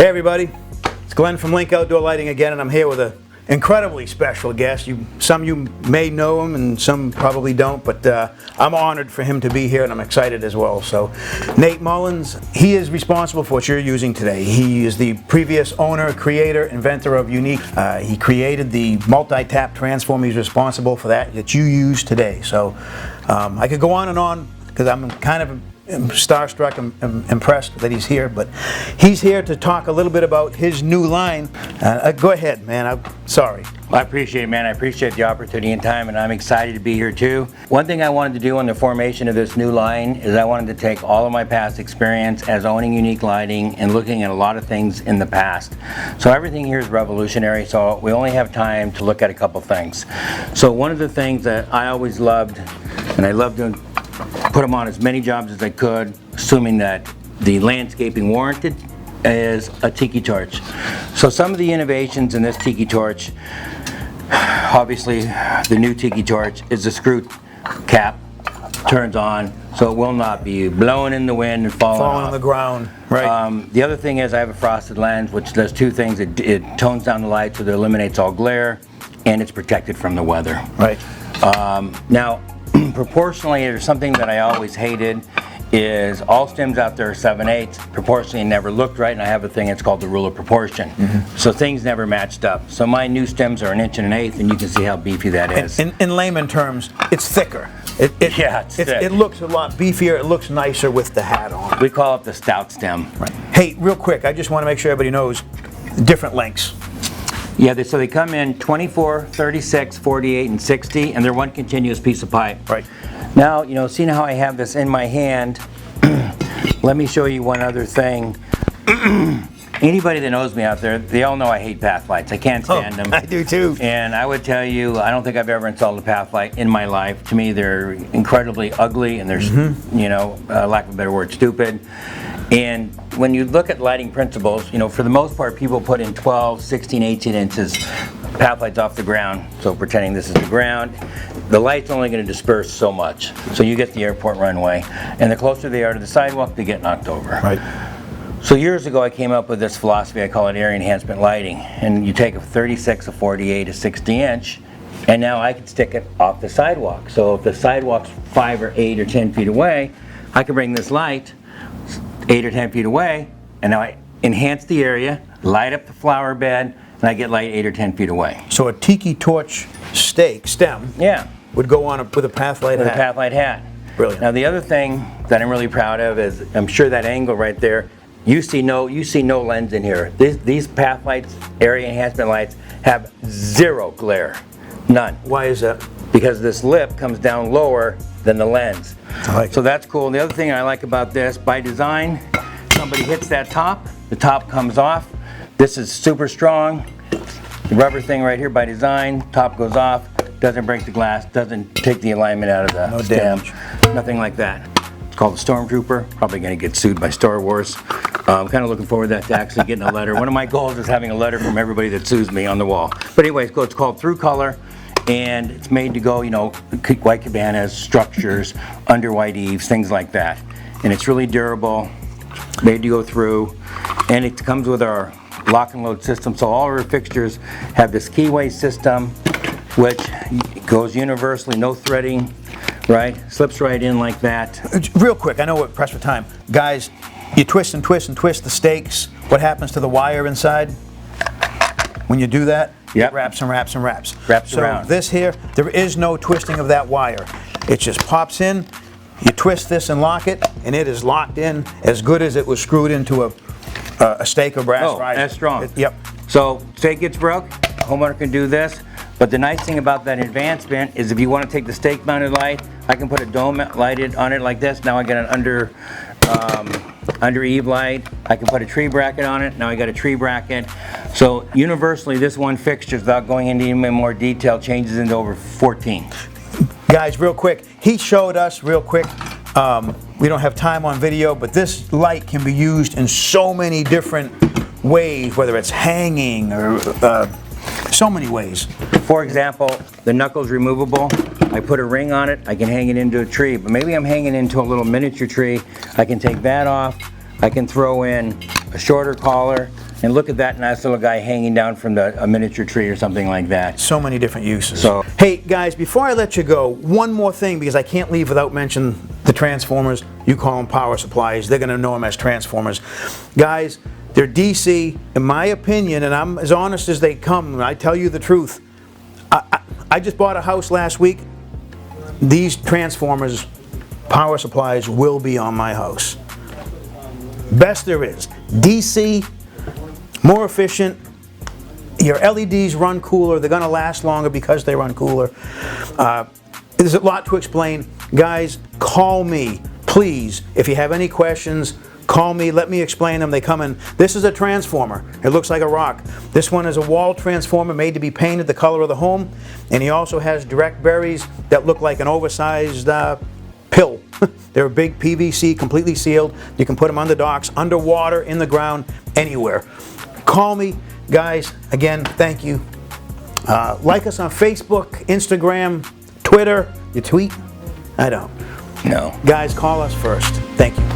Hey everybody, it's Glenn from Link Outdoor Lighting again, and I'm here with an incredibly special guest. Some of you may know him and some probably don't, but I'm honored for him to be here and I'm excited as well. So Nate Mullins, he is responsible for what you're using today. He is the previous owner, creator, inventor of Unique. He created the multi-tap transformer. He's responsible for that you use today. So I could go on and on because I'm kind of starstruck and impressed that he's here, but he's here to talk a little bit about his new line. Go ahead, man. I'm sorry. Well, I appreciate it, man. I appreciate the opportunity and time, and I'm excited to be here too. One thing I wanted to do on the formation of this new line is I wanted to take all of my past experience as owning Unique Lighting and looking at a lot of things in the past. So everything here is revolutionary, so we only have time to look at a couple things. So one of the things that I always loved, and I loved doing, put them on as many jobs as I could, assuming that the landscaping warranted, is a tiki torch. So some of the innovations in this tiki torch, obviously the new tiki torch is the screw cap turns on, so it will not be blowing in the wind and falling on the ground. Right. The other thing is I have a frosted lens, which does two things. It tones down the light so that it eliminates all glare, and it's protected from the weather. Right. Now, proportionally, there's something that I always hated, is all stems out there are 7/8. Proportionally never looked right, and I have a thing, it's called the rule of proportion. So things never matched up. So my new stems are 1 1/8 inches, and you can see how beefy that is. In layman terms, it's thicker. Yeah, it's thick. It looks a lot beefier, it looks nicer with the hat on. We call it the stout stem. Right. Hey, real quick, I just want to make sure everybody knows different lengths. Yeah, so they come in 24, 36, 48, and 60, and they're one continuous piece of pipe. Right. Now, seeing how I have this in my hand, let me show you one other thing. Anybody that knows me out there, they all know I hate path lights. I can't stand them. I do too. And I would tell you, I don't think I've ever installed a path light in my life. To me, they're incredibly ugly, and they're, lack of a better word, stupid. And when you look at lighting principles, for the most part, people put in 12, 16, 18 inches path lights off the ground. So pretending this is the ground, the light's only going to disperse so much. So you get the airport runway, and the closer they are to the sidewalk, they get knocked over. Right. So years ago, I came up with this philosophy. I call it area enhancement lighting. And you take a 36, a 48, a 60 inch, and now I can stick it off the sidewalk. So if the sidewalk's 5 or 8 or 10 feet away, I can bring this light 8 or 10 feet away, and now I enhance the area, light up the flower bed, and I get light 8 or 10 feet away. So a tiki torch stem would go on with a path light hat. With a path light hat. Brilliant. Now the other thing that I'm really proud of is, I'm sure that angle right there, you see no lens in here. These path lights, area enhancement lights, have zero glare. None. Why is that? Because this lip comes down lower than the lens. So that's cool. And the other thing I like about this, by design, somebody hits that top, the top comes off. This is super strong. The rubber thing right here by design, top goes off, doesn't break the glass, doesn't take the alignment out of the stem. Damage. Nothing like that. It's called the Stormtrooper. Probably going to get sued by Star Wars. I'm kind of looking forward to that, to actually getting a letter. One of my goals is having a letter from everybody that sues me on the wall. But anyway, it's called Through Color. And it's made to go, white cabanas, structures, under white eaves, things like that. And it's really durable, made to go through, and it comes with our lock and load system. So all our fixtures have this keyway system, which goes universally, no threading, right? Slips right in like that. Real quick, I know we're pressed for time. Guys, you twist and twist and twist the stakes. What happens to the wire inside when you do that? Yep. It wraps and wraps and wraps. Wraps around. So this here, there is no twisting of that wire. It just pops in, you twist this and lock it, and it is locked in as good as it was screwed into a stake or brass riser. That's strong. Yep. So stake gets broke, homeowner can do this. But the nice thing about that advancement is if you want to take the stake mounted light, I can put a dome lighted on it like this. Now I got an under eave light. I can put a tree bracket on it. Now I got a tree bracket. So universally, this one fixture, without going into even more detail, changes into over 14. Guys, real quick, he showed us real quick. We don't have time on video, but this light can be used in so many different ways, whether it's hanging or so many ways. For example, the knuckle's removable. I put a ring on it, I can hang it into a tree, but maybe I'm hanging into a little miniature tree. I can take that off, I can throw in a shorter collar, And look at that nice little guy hanging down from a miniature tree or something like that. So many different uses. So- Hey guys, before I let you go, one more thing, because I can't leave without mentioning the transformers. You call them power supplies. They're going to know them as transformers. Guys, they're DC, in my opinion, and I'm as honest as they come. I tell you the truth. I just bought a house last week. These transformers, power supplies, will be on my house. Best there is. DC, more efficient. Your LEDs run cooler. They're going to last longer because they run cooler. There's a lot to explain. Guys, call me, please. If you have any questions, call me. Let me explain them. They come in. This is a transformer. It looks like a rock. This one is a wall transformer made to be painted the color of the home. And he also has direct berries that look like an oversized pill. They're big PVC, completely sealed. You can put them on the docks, underwater, in the ground, anywhere. Call me. Guys, again, thank you. Like us on Facebook, Instagram, Twitter. You tweet? I don't. No. Guys, call us first. Thank you.